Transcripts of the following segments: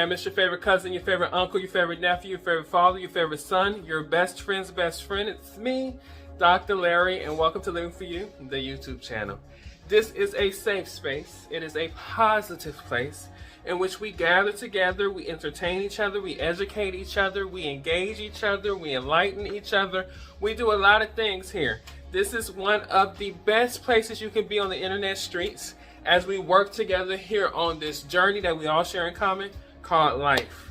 fam. It's your favorite cousin, your favorite uncle, your favorite nephew, your favorite father, your favorite son, your best friend's best friend. It's me, Dr. Larry, and welcome to Living For You, the YouTube channel. This is a safe space. It is a positive place in which we gather together, we entertain each other, we educate each other, we engage each other, we enlighten each other. We do a lot of things here. This is one of the best places you can be on the internet streets as we work together here on this journey that we all share in common called life.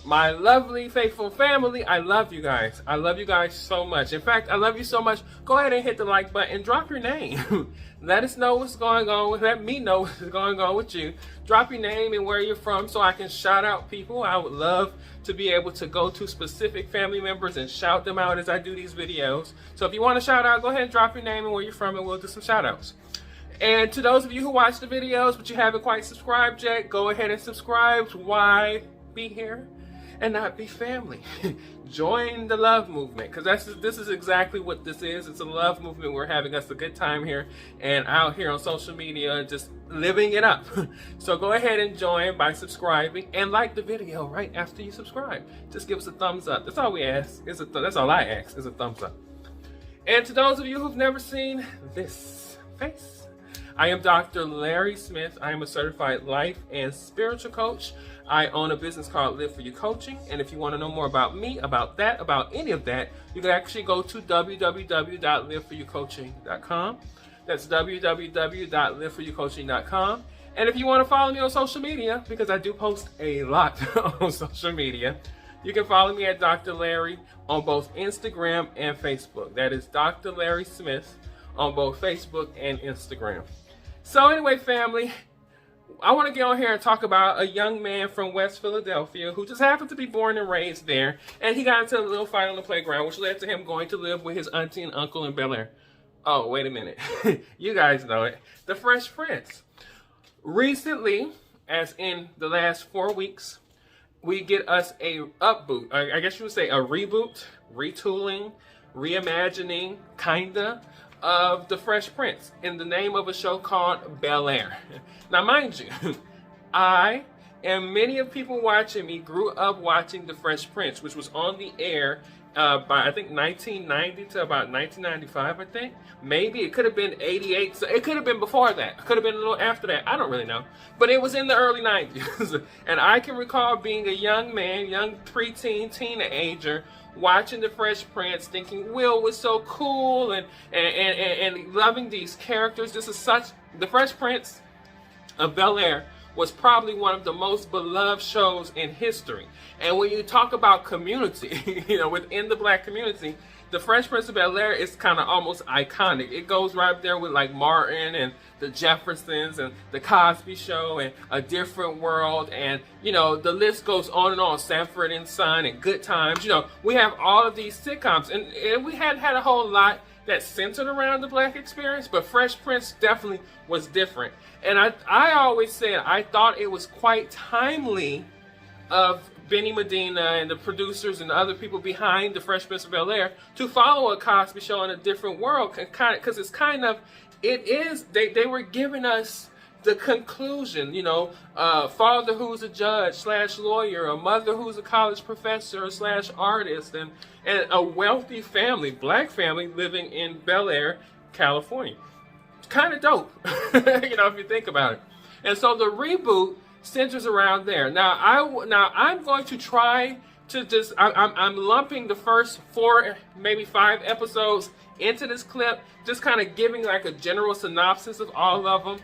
My lovely, faithful family, I love you guys. I love you guys so much. In fact, I love you so much. Go ahead and hit the like button and drop your name. Let us know what's going on. Let me know what's going on with you. Drop your name and where you're from so I can shout out people. I would love to be able to go to specific family members and shout them out as I do these videos. So if you want to shout out, go ahead and drop your name and where you're from and we'll do some shout outs. And to those of you who watch the videos but you haven't quite subscribed yet, go ahead and subscribe. Why be here and not be family? Join the love movement, because this is exactly what this is. It's a love movement. We're having us a good time here and out here on social media, just living it up. So go ahead and join by subscribing and like the video right after you subscribe. Just give us a thumbs up. That's all we ask. That's all I ask is a thumbs up. And to those of you who've never seen this face, I am Dr. Larry Smith. I am a certified life and spiritual coach. I own a business called Live For You Coaching. And if you want to know more about me, about that, about any of that, you can actually go to www.liveforyoucoaching.com. That's www.liveforyoucoaching.com. And if you want to follow me on social media, because I do post a lot on social media, you can follow me at Dr. Larry on both Instagram and Facebook. That is Dr. Larry Smith on both Facebook and Instagram. So anyway, family, I want to get on here and talk about a young man from West Philadelphia who just happened to be born and raised there, and he got into a little fight on the playground, which led to him going to live with his auntie and uncle in Bel Air. Oh, wait a minute. You guys know it. The Fresh Prince. Recently, as in the last 4 weeks, we get us a upboot. I guess you would say a reboot, retooling, reimagining, kinda, of The Fresh Prince in the name of a show called Bel Air. Now, mind you, I and many of people watching me grew up watching The Fresh Prince, which was on the air by, I think, 1990 to about 1995, I think. Maybe it could have been 88. So it could have been before that. It could have been a little after that. I don't really know. But it was in the early 90s. And I can recall being a young man, young preteen, teenager, watching The Fresh Prince, thinking Will was so cool and loving these characters. This is such, The Fresh Prince of Bel Air was probably one of the most beloved shows in history. And when you talk about community, within the black community, The Fresh Prince of Bel Air is kind of almost iconic. It goes right there with like Martin and the Jeffersons and the Cosby Show and A Different World, and the list goes on and on. Sanford and Son and Good Times. We have all of these sitcoms, and we had a whole lot that centered around the black experience, but Fresh Prince definitely was different. And I always said I thought it was quite timely of Benny Medina and the producers and the other people behind The Fresh Prince of Bel Air to follow A Cosby Show in a Different World, because they were giving us the conclusion, father who's a judge / lawyer, a mother who's a college professor / artist, and a wealthy family, black family, living in Bel Air, California. Kind of dope, if you think about it. And so the reboot centers around there. Now I'm going to try to just, I'm lumping the first 4, maybe 5 episodes into this clip, just kind of giving like a general synopsis of all of them.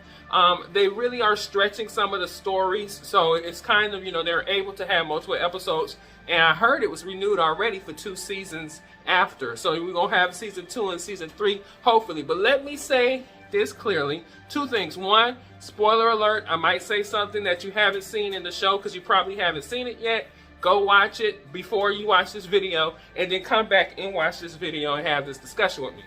They really are stretching some of the stories, so it's kind of, they're able to have multiple episodes, and I heard it was renewed already for 2 seasons after, so we're going to have season 2 and season 3, hopefully. But let me say this clearly. 2 things. 1, spoiler alert, I might say something that you haven't seen in the show because you probably haven't seen it yet. Go watch it before you watch this video, and then come back and watch this video and have this discussion with me.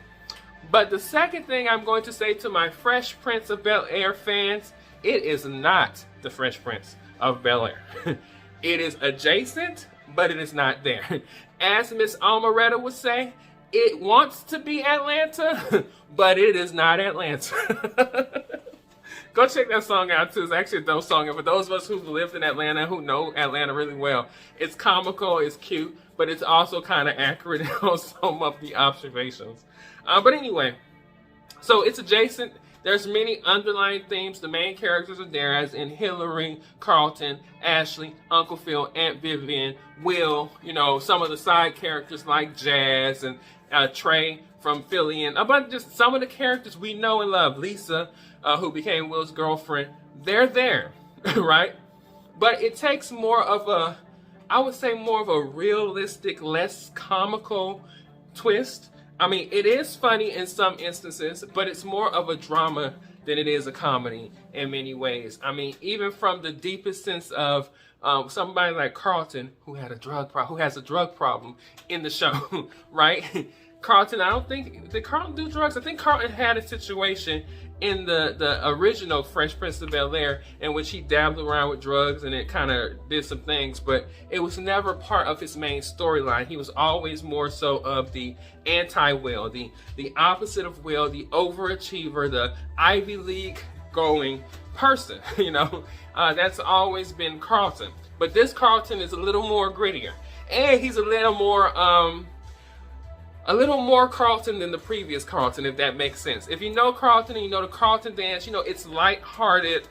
But the second thing I'm going to say to my Fresh Prince of Bel Air fans, it is not The Fresh Prince of Bel Air. It is adjacent, but it is not there. As Miss Almaretta would say, it wants to be Atlanta, but it is not Atlanta. Go check that song out too. It's actually a dope song. And for those of us who've lived in Atlanta, who know Atlanta really well, it's comical, it's cute, but it's also kind of accurate on some of the observations. But anyway, so it's adjacent. There's many underlying themes. The main characters are there, as in Hilary, Carlton, Ashley, Uncle Phil, Aunt Vivian, Will, you know, some of the side characters like Jazz and Trey from Philly, and about just some of the characters we know and love. Lisa, who became Will's girlfriend, they're there, right? But it takes more of a, I would say more of a realistic, less comical twist. I mean, it is funny in some instances, but it's more of a drama than it is a comedy in many ways. I mean, even from the deepest sense of somebody like Carlton, who has a drug problem in the show, right? Carlton, I don't think, did Carlton do drugs? I think Carlton had a situation in the original Fresh Prince of Bel Air in which he dabbled around with drugs and it kind of did some things, but it was never part of his main storyline. He was always more so of the anti-Will, the opposite of Will, the overachiever, the Ivy League going person, you know. That's always been Carlton. But this Carlton is a little more grittier. And he's a little more Carlton than the previous Carlton, if that makes sense. If you know Carlton and you know the Carlton dance, you know, it's lighthearted.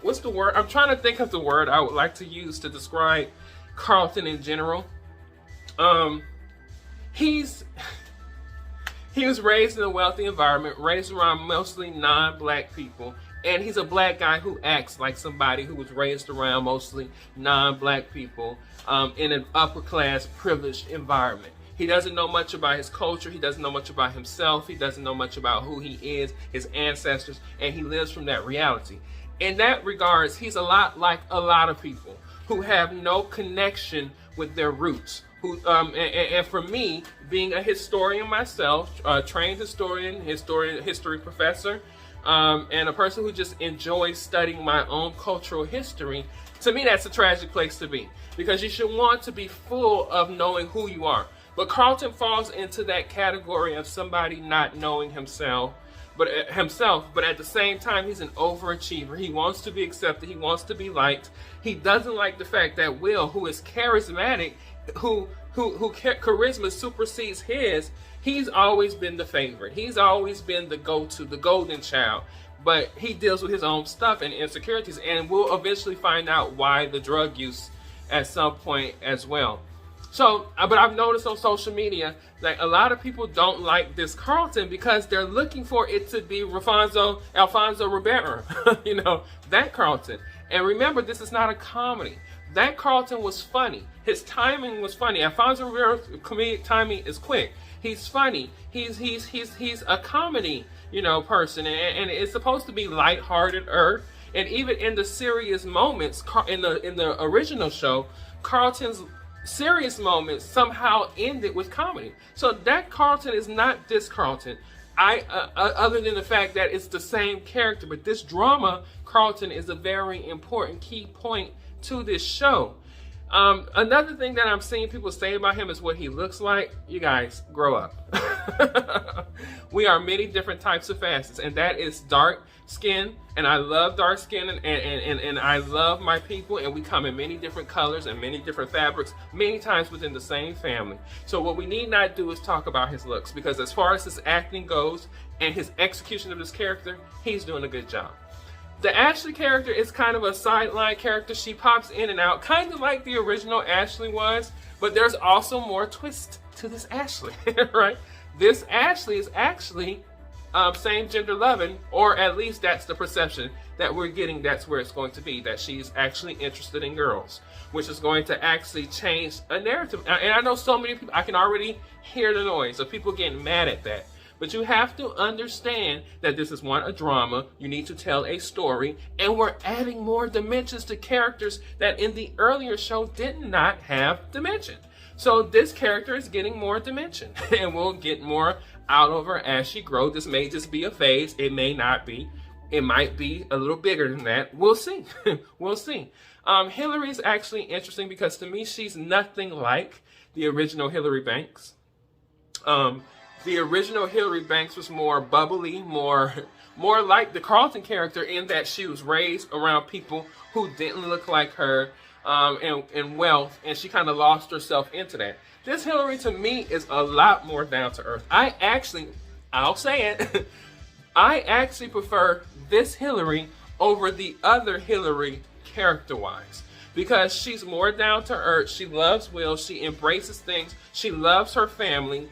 What's the word? I'm trying to think of the word I would like to use to describe Carlton in general. He was raised in a wealthy environment, raised around mostly non-black people, and he's a black guy who acts like somebody who was raised around mostly non-black people in an upper-class, privileged environment. He doesn't know much about his culture. He doesn't know much about himself. He doesn't know much about who he is, his ancestors, and he lives from that reality. In that regards, he's a lot like a lot of people who have no connection with their roots. And for me, being a historian myself, a trained historian, history professor, and a person who just enjoys studying my own cultural history, to me that's a tragic place to be, because you should want to be full of knowing who you are. But Carlton falls into that category of somebody not knowing himself, but at the same time, he's an overachiever. He wants to be accepted. He wants to be liked. He doesn't like the fact that Will, who is charismatic, who charisma supersedes his, he's always been the favorite. He's always been the go-to, the golden child. But he deals with his own stuff and insecurities, and we'll eventually find out why the drug use at some point as well. So, but I've noticed on social media that a lot of people don't like this Carlton because they're looking for it to be Alfonso Ribeiro, you know, that Carlton. And remember, this is not a comedy. That Carlton was funny. His timing was funny. Alfonso Ribeiro's comedic timing is quick. He's funny. He's a comedy, you know, person, and it's supposed to be lighthearted. And even in the serious moments in the original show, Carlton's serious moments somehow ended with comedy. So that Carlton is not this Carlton. Other than the fact that it's the same character, but this drama Carlton is a very important key point to this show. Another thing that I'm seeing people say about him is what he looks like. You guys, grow up. We are many different types of facets, and that is dark skin, and I love dark skin, and I love my people, and we come in many different colors and many different fabrics, many times within the same family. So what we need not do is talk about his looks, because as far as his acting goes and his execution of this character, he's doing a good job. The Ashley character is kind of a sideline character. She pops in and out, kind of like the original Ashley was, but there's also more twist to this Ashley, right? This Ashley is actually same gender loving, or at least that's the perception that we're getting. That's where it's going to be, that she's actually interested in girls, which is going to actually change a narrative. And I know so many people, I can already hear the noise of people getting mad at that. But you have to understand that this is a drama. You need to tell a story, and we're adding more dimensions to characters that in the earlier show did not have dimension. So this character is getting more dimension, and we'll get more out of her as she grows. This may just be a phase. It may not be. It might be a little bigger than that. We'll see. We'll see. Hilary is actually interesting because to me, she's nothing like the original Hilary Banks. The original Hilary Banks was more bubbly, more like the Carlton character, in that she was raised around people who didn't look like her, and wealth, and she kind of lost herself into that. This Hilary, to me, is a lot more down to earth. I'll say it, I actually prefer this Hilary over the other Hilary character-wise, because she's more down to earth. She loves Will. She embraces things. She loves her family.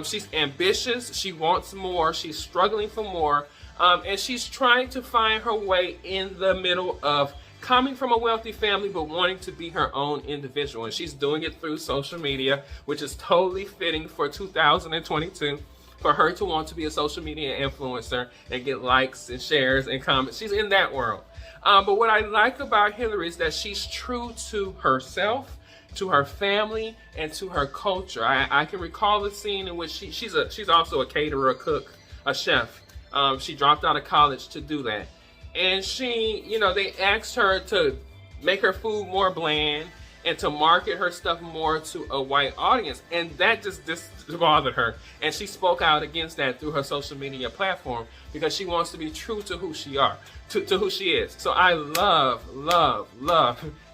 She's ambitious. She wants more. She's struggling for more. And she's trying to find her way in the middle of coming from a wealthy family but wanting to be her own individual. And she's doing it through social media, which is totally fitting for 2022. For her to want to be a social media influencer and get likes and shares and comments. She's in that world. But what I like about Hilary is that she's true to herself, to her family, and to her culture. I can recall the scene in which she's also a caterer, a cook, a chef. She dropped out of college to do that. And they asked her to make her food more bland and to market her stuff more to a white audience. And that just bothered her. And she spoke out against that through her social media platform, because she wants to be true to who she who she is. So I love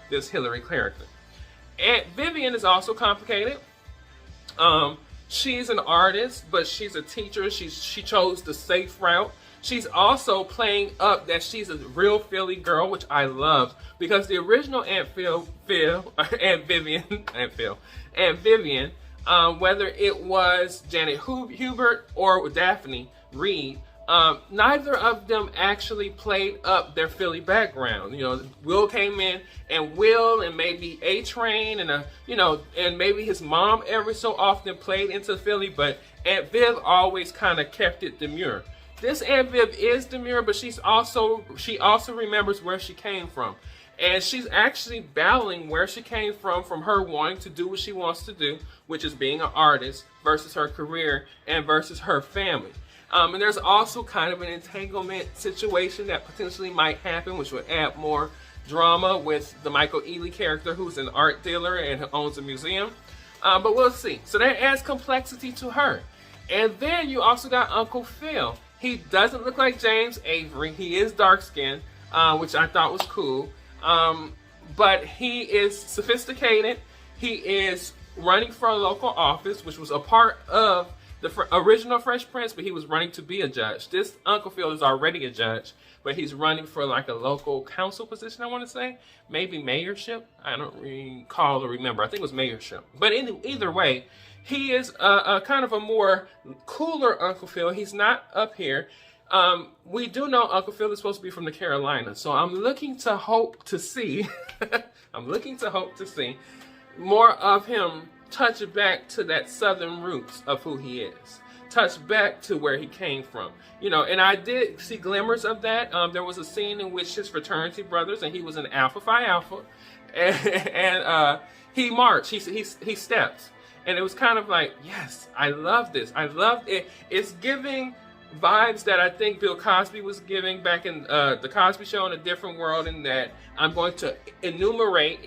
this Hilary character. And Vivian is also complicated. She's an artist, but she's a teacher. She chose the safe route. She's also playing up that she's a real Philly girl, which I love, because the original Aunt Vivian, whether it was Janet Hubert or Daphne Reed, neither of them actually played up their Philly background. Will came in, and Will and maybe A-Train and maybe his mom every so often played into Philly, but Aunt Viv always kind of kept it demure. This Aunt Viv is demure, but she also remembers where she came from. And she's actually battling where she came from her wanting to do what she wants to do, which is being an artist, versus her career and versus her family. And there's also kind of an entanglement situation that potentially might happen, which would add more drama with the Michael Ealy character, who's an art dealer and who owns a museum. But we'll see. So that adds complexity to her. And then you also got Uncle Phil. He doesn't look like James Avery. He is dark-skinned, which I thought was cool. But he is sophisticated. He is running for a local office, which was a part of the original Fresh Prince, but he was running to be a judge. This Uncle Phil is already a judge, but he's running for like a local council position, I want to say. Maybe mayorship. I don't recall or remember. I think it was mayorship. But either way, he is a kind of a more cooler Uncle Phil. He's not up here. We do know Uncle Phil is supposed to be from the Carolinas, so I'm looking to hope to see more of him touch back to that southern roots of who he is. Touch back to where he came from. And I did see glimmers of that. There was a scene in which his fraternity brothers, and he was in Alpha Phi Alpha, and he marched, he steps. And it was kind of like, yes, I love this. I love it. It's giving vibes that I think Bill Cosby was giving back in the Cosby Show, in a different world, in that I'm going to illuminate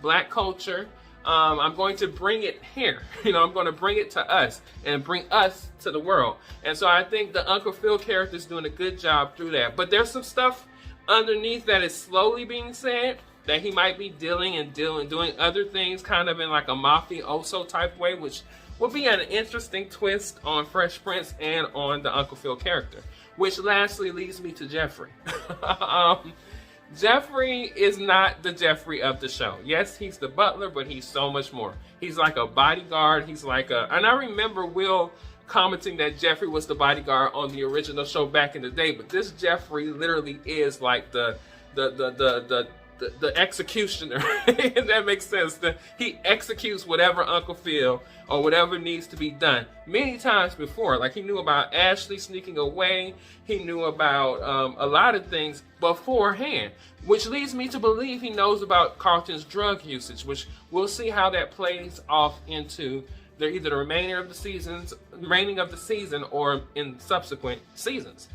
Black culture. I'm going to bring it here. I'm going to bring it to us and bring us to the world. And so I think the Uncle Phil character is doing a good job through that. But there's some stuff underneath that is slowly being said, that he might be doing other things, kind of in like a mafioso type way, which will be an interesting twist on Fresh Prince and on the Uncle Phil character. Which lastly leads me to Jeffrey. Jeffrey is not the Jeffrey of the show. Yes, he's the butler, but he's so much more. He's like a bodyguard. And I remember Will commenting that Jeffrey was the bodyguard on the original show back in the day, but this Jeffrey literally is like the executioner. If that makes sense. He executes whatever Uncle Phil or whatever needs to be done many times before. Like, he knew about Ashley sneaking away. He knew about a lot of things beforehand, which leads me to believe he knows about Carlton's drug usage, which we'll see how that plays off into either the remaining of the season or in subsequent seasons.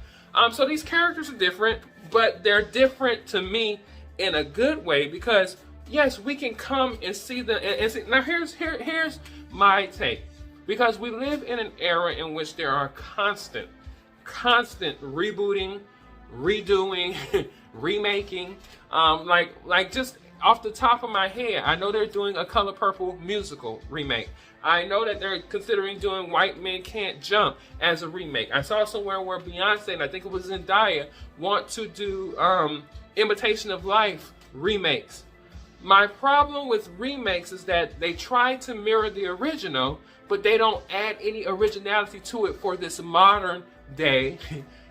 So these characters are different, but they're different to me in a good way, because yes, we can come and see them. Now here's my take. because we live in an era in which there are constant rebooting, redoing, remaking. Like just off the top of my head, I know they're doing a Color Purple musical remake. I know that they're considering doing White Men Can't Jump as a remake. I saw somewhere where Beyonce, and I think it was Zendaya, want to do Imitation of Life remakes. My problem with remakes is that they try to mirror the original, but they don't add any originality to it for this modern day.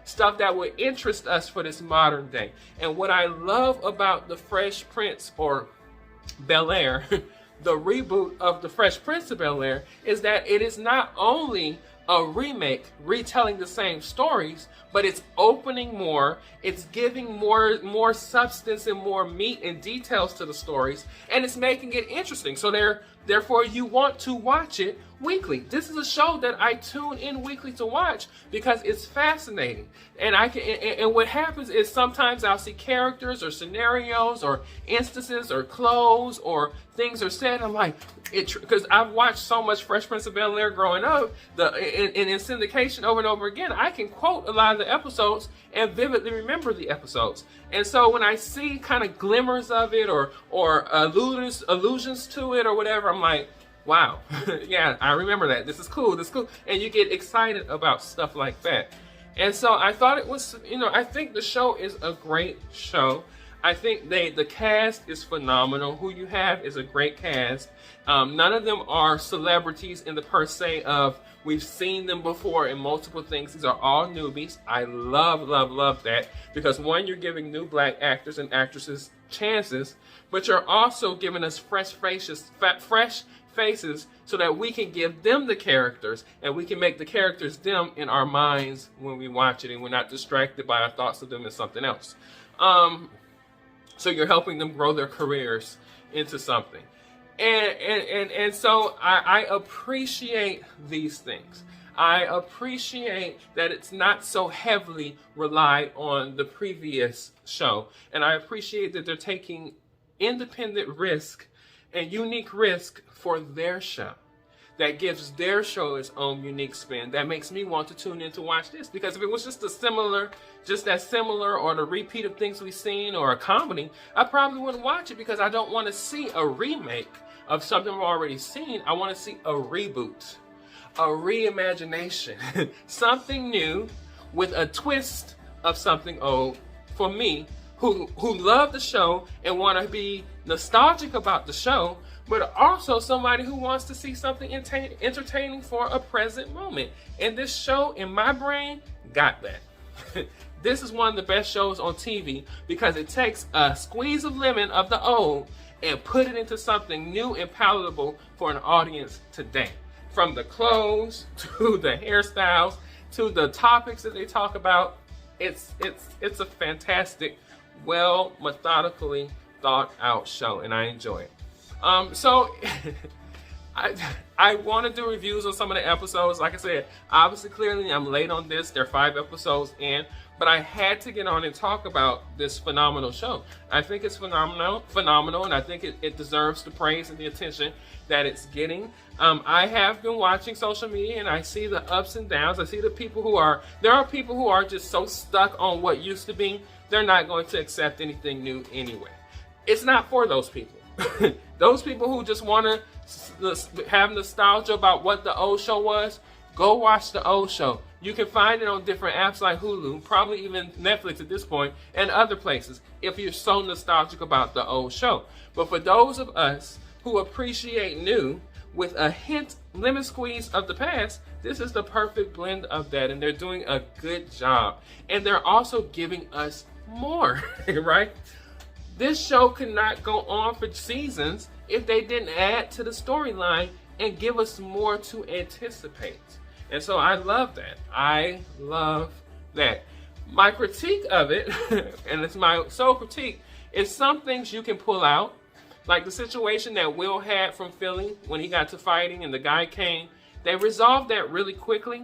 Stuff that would interest us for this modern day. And what I love about the Fresh Prince or Bel Air, the reboot of the Fresh Prince of Bel Air, is that it is not only a remake retelling the same stories, but it's opening more, it's giving more substance and more meat and details to the stories, and it's making it interesting. So therefore you want to watch it weekly. This is a show that I tune in weekly to watch because it's fascinating. And and what happens is sometimes I'll see characters or scenarios or instances or clothes or things are said. I'm like, because I've watched so much Fresh Prince of Bel Air growing up, in syndication over and over again, I can quote a lot of the episodes and vividly remember the episodes. And so when I see kind of glimmers of it or allusions to it or whatever, I'm like, wow, yeah, I remember that. This is cool. This is cool. And you get excited about stuff like that. And so I thought it was, I think the show is a great show. I think the cast is phenomenal. Who you have is a great cast. None of them are celebrities in the per se of we've seen them before in multiple things. These are all newbies. I love, love, love that because one, you're giving new black actors and actresses chances, but you're also giving us fresh faces so that we can give them the characters and we can make the characters them in our minds when we watch it and we're not distracted by our thoughts of them as something else. So you're helping them grow their careers into something. And so I appreciate these things. I appreciate that it's not so heavily relied on the previous show. And I appreciate that they're taking independent risk and unique risk for their show. That gives their show its own unique spin. That makes me want to tune in to watch this. Because if it was just that similar or the repeat of things we've seen or a comedy, I probably wouldn't watch it because I don't want to see a remake of something I've already seen. I want to see a reboot, a reimagination, something new with a twist of something old for me who love the show and want to be nostalgic about the show, but also somebody who wants to see something entertaining for a present moment. And this show, in my brain, got that. This is one of the best shows on TV because it takes a squeeze of lemon of the old and put it into something new and palatable for an audience today. From the clothes to the hairstyles to the topics that they talk about, it's a fantastic, well methodically thought out show, and I enjoy it. So I want to do reviews on some of the episodes. Like I said, obviously, clearly, I'm late on this. There are 5 episodes in, but I had to get on and talk about this phenomenal show. I think it's phenomenal, and I think it deserves the praise and the attention that it's getting. I have been watching social media, and I see the ups and downs. I see there are people who are just so stuck on what used to be, they're not going to accept anything new anyway. It's not for those people. Those people who just want to have nostalgia about what the old show was, go watch the old show. You can find it on different apps like Hulu, probably even Netflix at this point, and other places if you're so nostalgic about the old show. But for those of us who appreciate new with a hint, lemon squeeze of the past, this is the perfect blend of that, and they're doing a good job. And they're also giving us more, right? This show could not go on for seasons if they didn't add to the storyline and give us more to anticipate. And so I love that. I love that. My critique of it, and it's my sole critique, is some things you can pull out. Like the situation that Will had from Philly when he got to fighting and the guy came. They resolved that really quickly.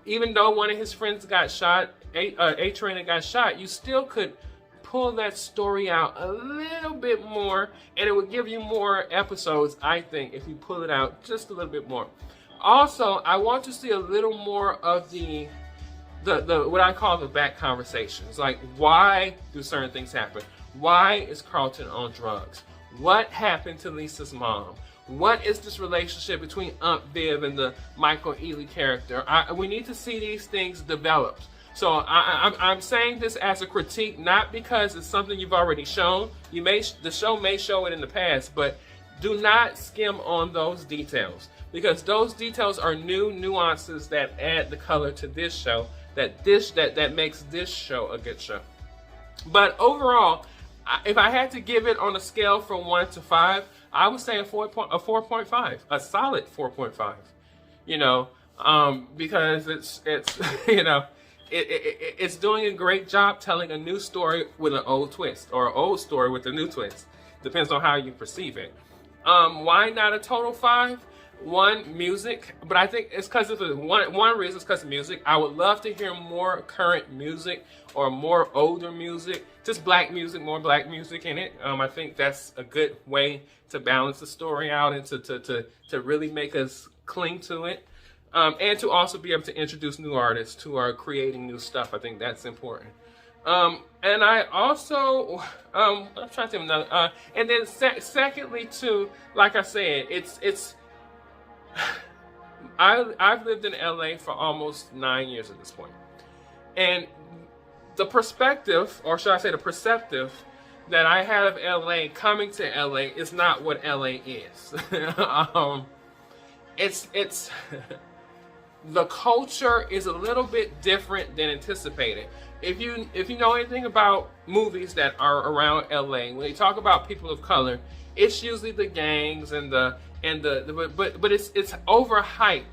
Even though one of his friends got shot, A-Train got shot, you still could pull that story out a little bit more, and it would give you more episodes, I think, if you pull it out just a little bit more. Also, I want to see a little more of the what I call the back conversations. Like, why do certain things happen? Why is Carlton on drugs? What happened to Lisa's mom? What is this relationship between Aunt Viv and the Michael Ealy character? We need to see these things developed. So I'm saying this as a critique, not because it's something you've already shown. The show may show it in the past, but do not skim on those details, because those details are new nuances that add the color to this show, that makes this show a good show. But overall, if I had to give it on a scale from 1 to 5, I would say a 4.5, a solid 4.5. You know, because it's you know, it's doing a great job telling a new story with an old twist, or an old story with a new twist. Depends on how you perceive it. Why not a total 5? One, music, but I think it's because of one reason is because of music. I would love to hear more current music or more older music, just black music, more black music in it. I think that's a good way to balance the story out and to really make us cling to it. And to also be able to introduce new artists who are creating new stuff. I think that's important. And I also, I'm trying to think of another, and then secondly too, like I said, I've lived in LA for almost 9 years at this point. And the perspective, or should I say the perceptive, that I had of LA coming to LA is not what LA is. It's the culture is a little bit different than anticipated. If you know anything about movies that are around LA, when they talk about people of color, it's usually the gangs and but it's overhyped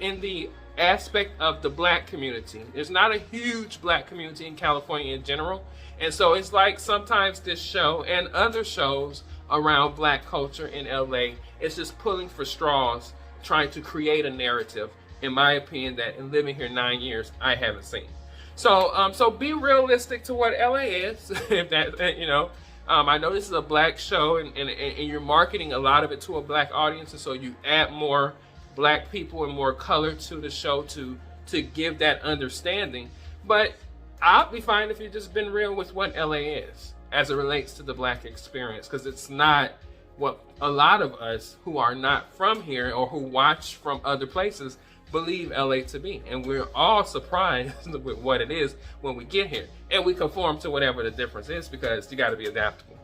in the aspect of the black community. There's not a huge black community in California in general, and so it's like sometimes this show and other shows around black culture in LA, it's just pulling for straws, trying to create a narrative, in my opinion, that in living here 9 years I haven't seen. So be realistic to what LA is. If that, you know, I know this is a black show, and you're marketing a lot of it to a black audience, and so you add more black people and more color to the show to give that understanding. But I'll be fine if you've just been real with what LA is as it relates to the black experience, because it's not what a lot of us who are not from here or who watch from other places believe LA to be. And we're all surprised with what it is when we get here. And we conform to whatever the difference is, because you got to be adaptable.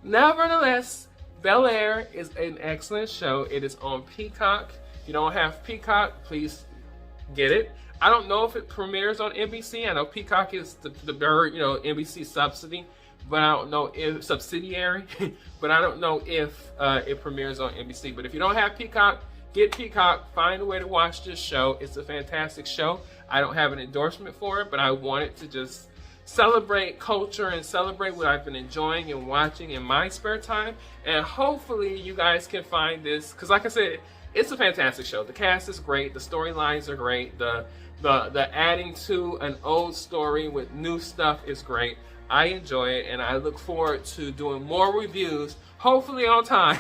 Nevertheless, Bel Air is an excellent show. It is on Peacock. If you don't have Peacock, please get it. I don't know if it premieres on NBC. I know Peacock is the bird, you know, NBC subsidy, but I don't know if subsidiary, but I don't know if it premieres on NBC. But if you don't have Peacock, get Peacock. Find a way to watch this show. It's a fantastic show. I don't have an endorsement for it, but I wanted to just celebrate culture and celebrate what I've been enjoying and watching in my spare time. And hopefully you guys can find this, because like I said, it's a fantastic show. The cast is great. The storylines are great. The adding to an old story with new stuff is great. I enjoy it, and I look forward to doing more reviews, hopefully on time,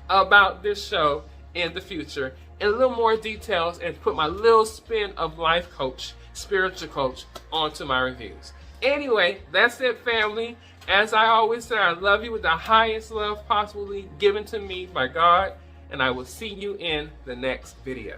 about this show in the future, in a little more details, and put my little spin of life coach, spiritual coach, onto my reviews. Anyway, that's it, family. As I always say, I love you with the highest love possibly given to me by God, and I will see you in the next video.